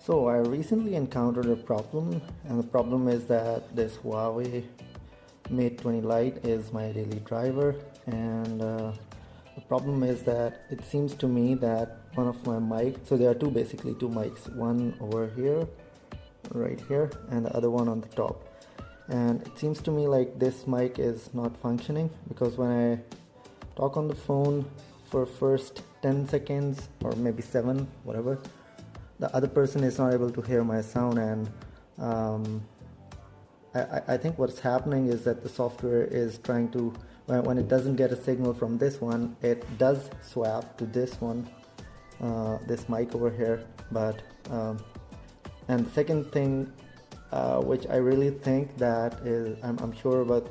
So I recently encountered a problem, and the problem is that this Huawei Mate20lite is my daily driver, and the problem is that it seems to me that one of my mics, so there are basically two mics, one over here, right here, and the other one on the top. And it seems to me like this mic is not functioning, because when I talk on the phone for first 10 seconds or maybe 7, whatever, the other person is not able to hear my sound. And I think what's happening is that the software is trying to, when it doesn't get a signal from this one, it does swap to this one, this mic over here. But and the second thing, which I really think that is, I'm sure about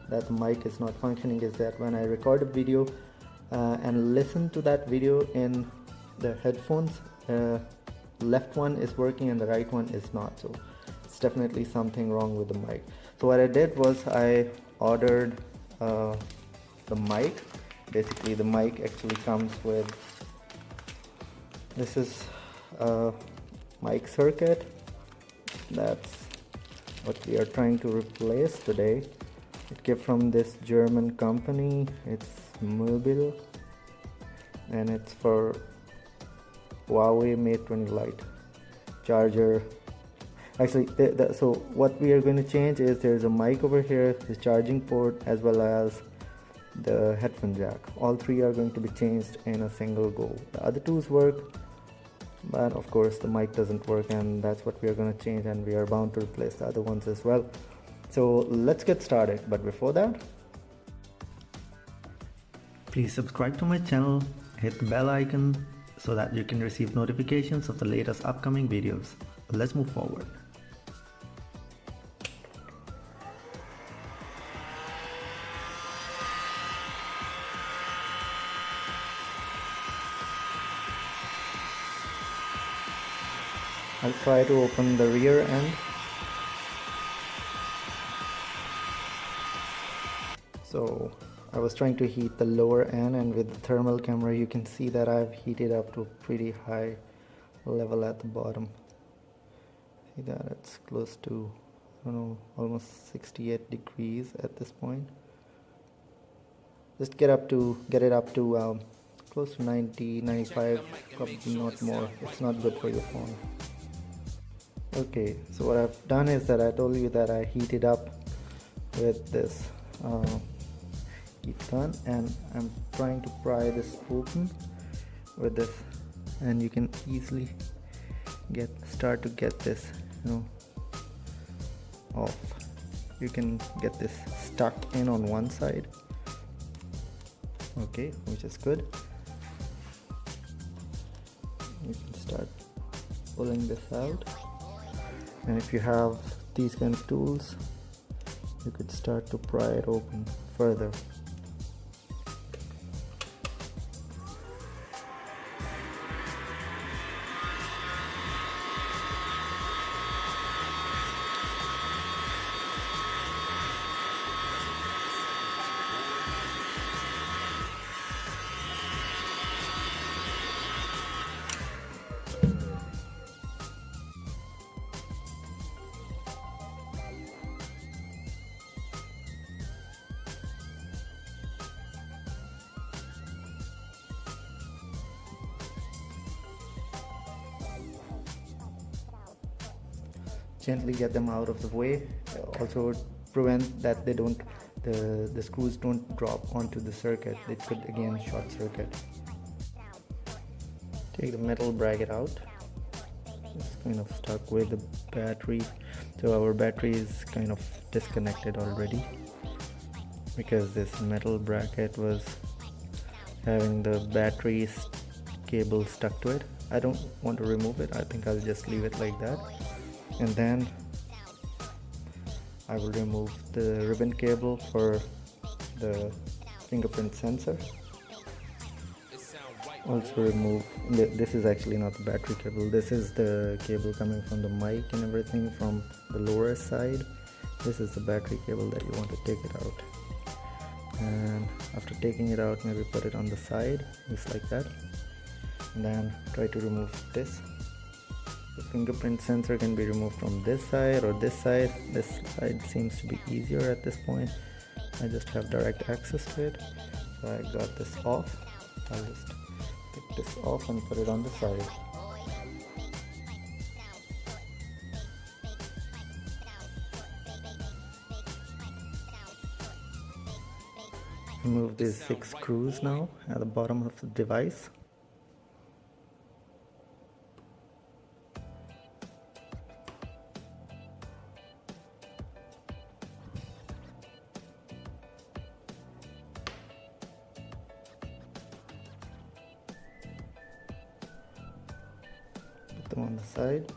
that the mic is not functioning, is that when I record a video and listen to that video in the headphones, left one is working and the right one is not. So it's definitely something wrong with the mic. So what I did was I ordered the mic. Basically the mic actually comes with, this is a mic circuit. That's what we are trying to replace today. It came from this German company, it's Mobile, and it's for Huawei Mate20lite charger. Actually, so what we are going to change is there's a mic over here, the charging port, as well as the headphone jack. All three are going to be changed in a single go. The other two's work, but of course the mic doesn't work, and that's what we are going to change, and we are bound to replace the other ones as well. So let's get started, but before that, please subscribe to my channel, hit the bell icon so that you can receive notifications of the latest upcoming videos. Let's move forward. I'll try to open the rear end. So I was trying to heat the lower end, and with the thermal camera you can see that I've heated up to a pretty high level at the bottom. See that it's close to, I don't know, almost 68 degrees at this point. Just get it up to close to 90, 95, probably not more. It's not good for your phone. Okay, so what I've done is that I told you that I heated up with this heat gun, and I'm trying to pry this open with this, and you can easily start to get this, off. You can get this stuck in on one side, okay, which is good. You can start pulling this out, and if you have these kind of tools, you could start to pry it open further. Gently get them out of the way. Also prevent that the screws don't drop onto the circuit. It could again short circuit. Take the metal bracket out. It's kind of stuck with the battery. So our battery is kind of disconnected already, because this metal bracket was having the battery cable stuck to it. I don't want to remove it. I think I'll just leave it like that. And then I will remove the ribbon cable for the fingerprint sensor. Also remove, this is actually not the battery cable, this is the cable coming from the mic and everything from the lower side. This is the battery cable that you want to take it out. And after taking it out, maybe put it on the side, just like that. And then try to remove this. The fingerprint sensor can be removed from this side or this side. This side seems to be easier at this point. I just have direct access to it. So I got this off. I'll just take this off and put it on the side. Remove these 6 screws now at the bottom of the device. Put them on the side.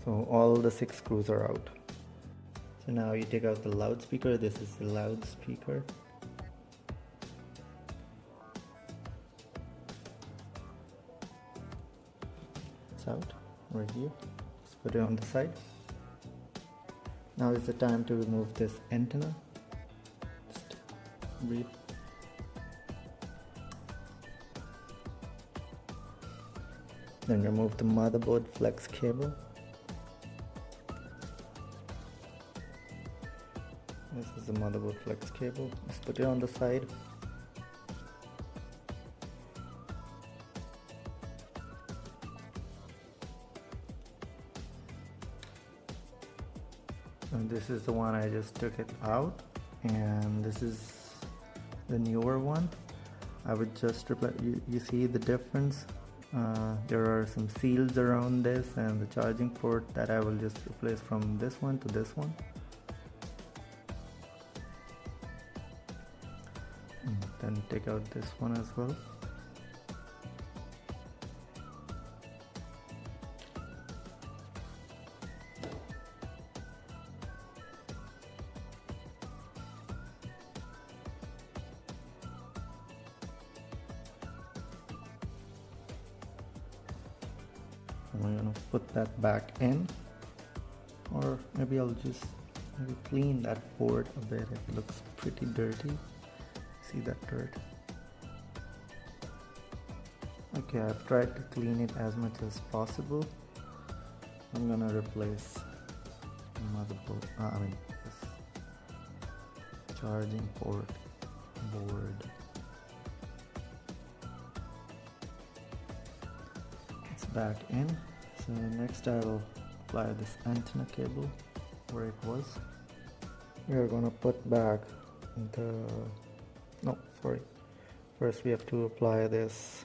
So all the 6 screws are out. So now you take out the loudspeaker. This is the loudspeaker. It's out right here. Just put it on the side. Now is the time to remove this antenna. Just breathe. Then remove the motherboard flex cable. This is the motherboard flex cable. Just put it on the side. And this is the one I just took it out, and this is the newer one. I would just replace. You see the difference? There are some seals around this and the charging port that I will just replace from this one to this one. Then take out this one as well. I'm gonna put that back in, or maybe I'll just clean that board a bit. It looks pretty dirty. See that dirt? Okay, I've tried to clean it as much as possible. I'm gonna replace the motherboard, this charging port board. It's back in. So next I will apply this antenna cable where it was. We are gonna put back the first we have to apply this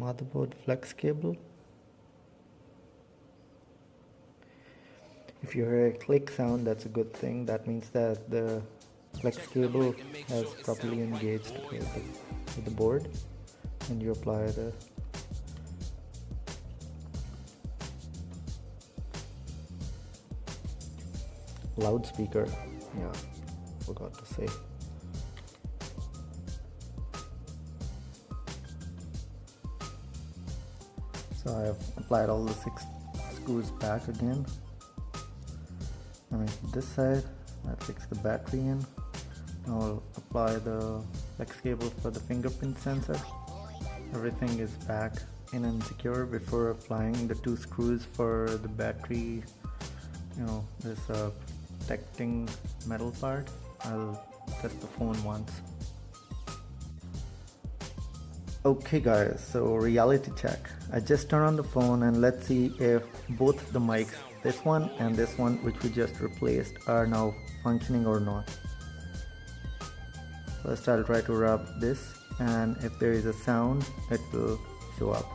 motherboard flex cable. If you hear a click sound, that's a good thing. That means that the flex cable has properly engaged with the board. And you apply the loudspeaker. Yeah, forgot to say. So I have applied all the 6 screws back again. This side, that fixed the battery in. Now I'll apply the flex cable for the fingerprint sensor. Everything is back in and secure before applying the 2 screws for the battery. This protecting metal part. I'll test the phone once. Okay guys, so reality check. I just turned on the phone and let's see if both the mics, this one and this one which we just replaced, are now functioning or not. First I'll try to rub this, and if there is a sound it will show up.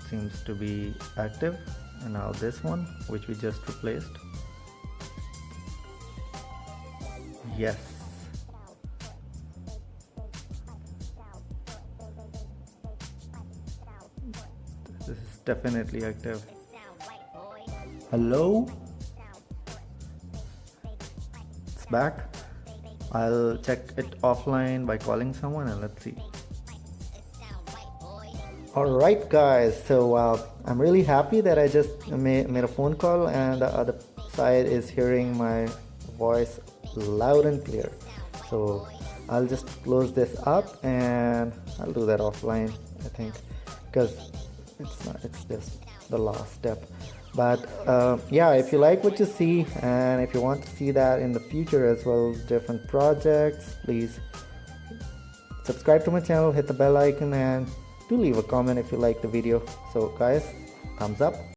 Seems to be active. And now this one which we just replaced. Yes. This is definitely active. Hello? It's back. I'll check it offline by calling someone and let's see. Alright guys, so I'm really happy that I just made a phone call and the other side is hearing my voice loud and clear. So I'll just close this up, and I'll do that offline, I think, because it's just the last step. But yeah, if you like what you see, and if you want to see that in the future as well, different projects, please subscribe to my channel, hit the bell icon, and do leave a comment if you like the video. So guys, thumbs up.